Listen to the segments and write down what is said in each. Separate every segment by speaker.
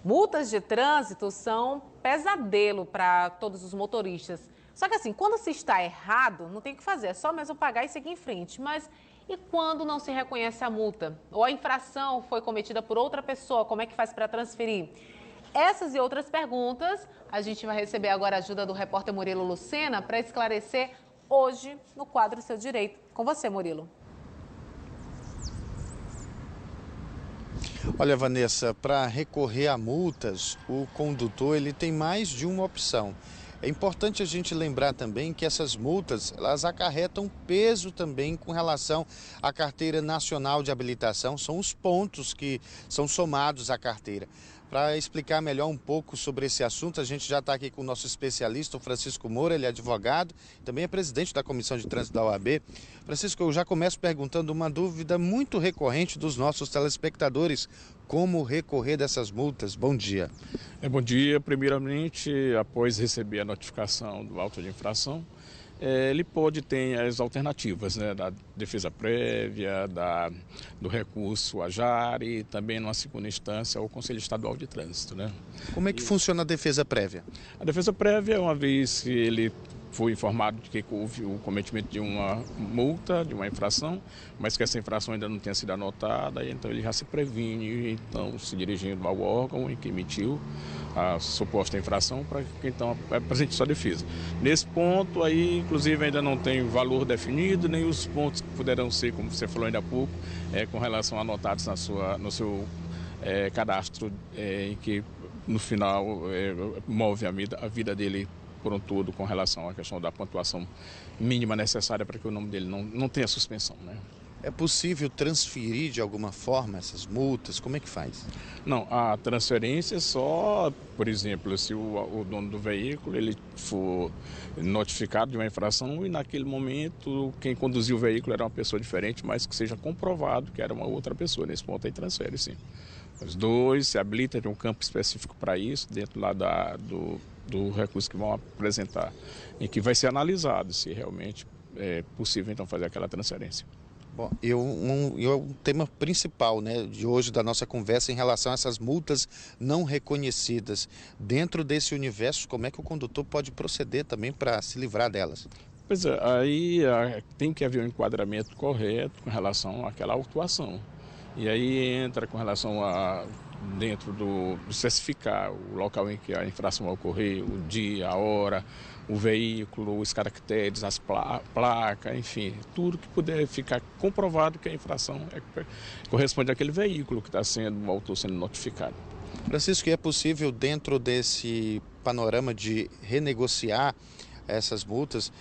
Speaker 1: Multas de trânsito são pesadelo para todos os motoristas. Só que assim, quando se está errado, não tem o que fazer, é só mesmo pagar e seguir em frente. Mas e quando não se reconhece a multa? Ou a infração foi cometida por outra pessoa, como é que faz para transferir? Essas e outras perguntas, a gente vai receber agora a ajuda do repórter Murilo Lucena para esclarecer hoje no quadro Seu Direito. Com você, Murilo.
Speaker 2: Olha, Vanessa, para recorrer a multas, o condutor ele tem mais de uma opção. É importante a gente lembrar também que essas multas, elas acarretam peso também com relação à Carteira Nacional de Habilitação, são os pontos que são somados à carteira. Para explicar melhor um pouco sobre esse assunto, a gente já está aqui com o nosso especialista, o Francisco Moura, ele é advogado, também é presidente da Comissão de Trânsito da OAB. Francisco, eu já começo perguntando uma dúvida muito recorrente dos nossos telespectadores, como recorrer dessas multas? Bom dia.
Speaker 3: Bom dia. Primeiramente, após receber a notificação do auto de infração, ele pode ter as alternativas, né, da defesa prévia, do recurso à JAR e também, numa segunda instância, ao Conselho Estadual de Trânsito. Né?
Speaker 2: Como é que funciona a defesa prévia?
Speaker 3: A defesa prévia, uma vez que ele foi informado de que houve o cometimento de uma multa, de uma infração, mas que essa infração ainda não tenha sido anotada, então ele já se previne, então se dirigindo ao órgão em que emitiu a suposta infração para que então apresente sua defesa. Nesse ponto aí, inclusive, ainda não tem valor definido, nem os pontos que poderão ser, como você falou ainda há pouco, com relação anotados no seu cadastro, em que no final move a vida dele por um todo com relação à questão da pontuação mínima necessária para que o nome dele não tenha suspensão, né?
Speaker 2: É possível transferir de alguma forma essas multas? Como é que faz?
Speaker 3: Não, a transferência é só, por exemplo, se o dono do veículo ele for notificado de uma infração e naquele momento quem conduziu o veículo era uma pessoa diferente, mas que seja comprovado que era uma outra pessoa. Nesse ponto aí transfere, sim. Os dois se habilita de um campo específico para isso, dentro lá do recurso que vão apresentar, em que vai ser analisado se realmente é possível então fazer aquela transferência.
Speaker 2: Bom, o tema principal, né, de hoje da nossa conversa em relação a essas multas não reconhecidas. Dentro desse universo, como é que o condutor pode proceder também para se livrar delas?
Speaker 3: Pois é, aí tem que haver um enquadramento correto com relação àquela autuação. E aí entra com relação a dentro do especificar o local em que a infração vai ocorrer, o dia, a hora, o veículo, os caracteres, as placas, enfim, tudo que puder ficar comprovado que a infração corresponde àquele veículo que está sendo, o autor sendo notificado.
Speaker 2: Francisco, é possível dentro desse panorama de renegociar essas multas,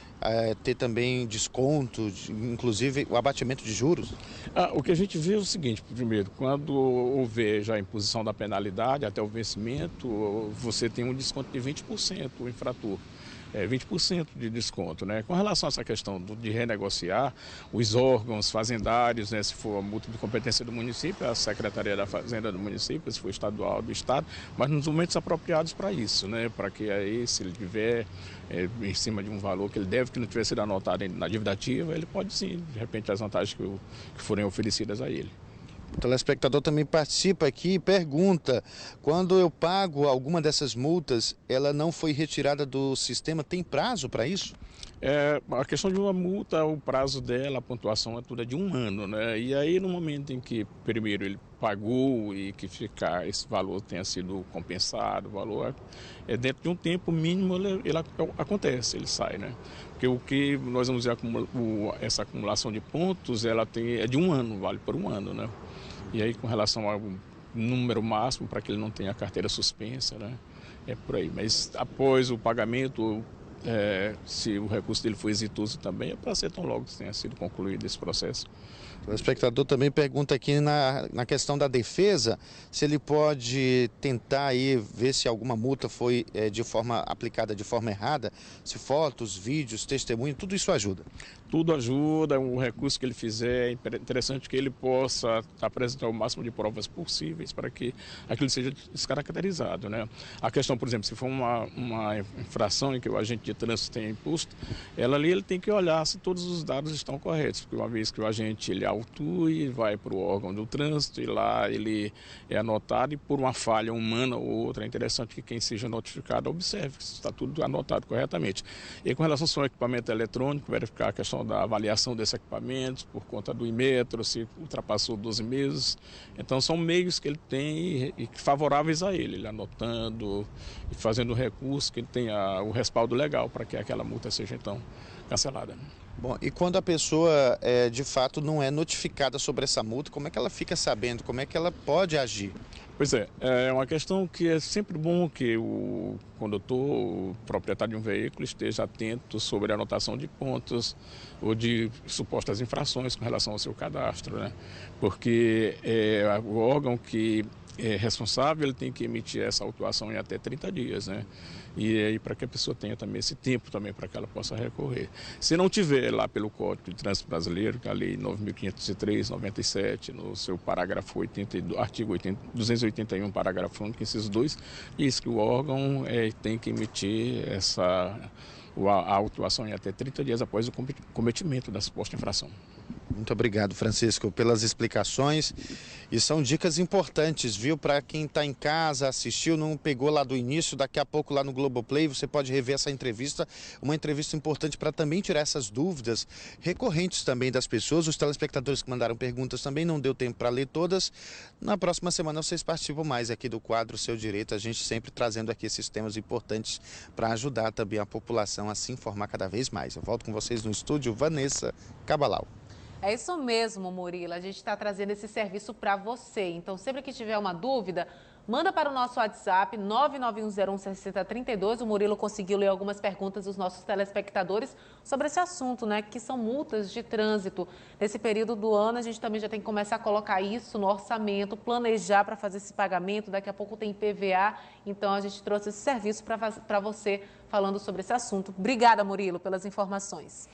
Speaker 2: ter também desconto, inclusive o abatimento de juros?
Speaker 3: O que a gente vê é o seguinte: primeiro, quando houver já a imposição da penalidade até o vencimento, você tem um desconto de 20% o infrator. 20% de desconto, né? Com relação a essa questão de renegociar, os órgãos fazendários, né, se for a multa de competência do município, a Secretaria da Fazenda do município, se for estadual, do estado, mas nos momentos apropriados para isso, né? Para que aí, se ele tiver em cima de um valor que ele deve, que não tiver sido anotado na dívida ativa, ele pode sim, de repente, as vantagens que forem oferecidas a ele.
Speaker 2: O telespectador também participa aqui e pergunta: quando eu pago alguma dessas multas, ela não foi retirada do sistema, tem prazo para isso?
Speaker 3: A questão de uma multa, o prazo dela, a pontuação é tudo de 1 ano, né? E aí no momento em que primeiro ele pagou e que esse valor tenha sido compensado, o valor dentro de um tempo mínimo ele acontece, ele sai, né? Porque o que nós vamos ver, essa acumulação de pontos, ela é de 1 ano, vale por 1 ano, né? E aí com relação ao número máximo para que ele não tenha a carteira suspensa, né? É por aí. Mas após o pagamento, se o recurso dele for exitoso também, é para ser tão logo que tenha sido concluído esse processo.
Speaker 2: O espectador também pergunta aqui na questão da defesa, se ele pode tentar aí ver se alguma multa foi aplicada de forma errada, se fotos, vídeos, testemunho, tudo isso ajuda.
Speaker 3: Tudo ajuda, o recurso que ele fizer, é interessante que ele possa apresentar o máximo de provas possíveis para que aquilo seja descaracterizado, né? A questão, por exemplo, se for uma infração em que o agente de trânsito tem imposto, ele tem que olhar se todos os dados estão corretos, porque uma vez que o agente ele autue, vai para o órgão do trânsito e lá ele é anotado, e por uma falha humana ou outra, é interessante que quem seja notificado observe se está tudo anotado corretamente. E com relação ao equipamento eletrônico, verificar a questão da avaliação desse equipamento, por conta do Inmetro, se ultrapassou 12 meses. Então são meios que ele tem e favoráveis a ele anotando e fazendo recurso, que ele tenha o respaldo legal para que aquela multa seja então cancelada.
Speaker 2: Bom, e quando a pessoa de fato não é notificada sobre essa multa, como é que ela fica sabendo, como é que ela pode agir?
Speaker 3: Pois é uma questão que é sempre bom que o condutor, o proprietário de um veículo, esteja atento sobre a anotação de pontos ou de supostas infrações com relação ao seu cadastro, né? Porque o órgão que é responsável, ele tem que emitir essa autuação em até 30 dias, né? E aí para que a pessoa tenha também esse tempo também para que ela possa recorrer. Se não tiver lá pelo Código de Trânsito Brasileiro, que é a Lei 9.503/97, no seu parágrafo 82, artigo 281, parágrafo único, inciso 2, diz que o órgão tem que emitir a autuação em até 30 dias após o cometimento da suposta infração.
Speaker 2: Muito obrigado, Francisco, pelas explicações. E são dicas importantes, viu? Para quem está em casa, assistiu, não pegou lá do início, daqui a pouco lá no Globoplay você pode rever essa entrevista. Uma entrevista importante para também tirar essas dúvidas recorrentes também das pessoas. Os telespectadores que mandaram perguntas também não deu tempo para ler todas. Na próxima semana vocês participam mais aqui do quadro Seu Direito. A gente sempre trazendo aqui esses temas importantes para ajudar também a população a se informar cada vez mais. Eu volto com vocês no estúdio, Vanessa Cabalau.
Speaker 1: É isso mesmo, Murilo. A gente está trazendo esse serviço para você. Então, sempre que tiver uma dúvida, manda para o nosso WhatsApp 991016032. O Murilo conseguiu ler algumas perguntas dos nossos telespectadores sobre esse assunto, né? Que são multas de trânsito. Nesse período do ano, a gente também já tem que começar a colocar isso no orçamento, planejar para fazer esse pagamento. Daqui a pouco tem IPVA. Então, a gente trouxe esse serviço para você falando sobre esse assunto. Obrigada, Murilo, pelas informações.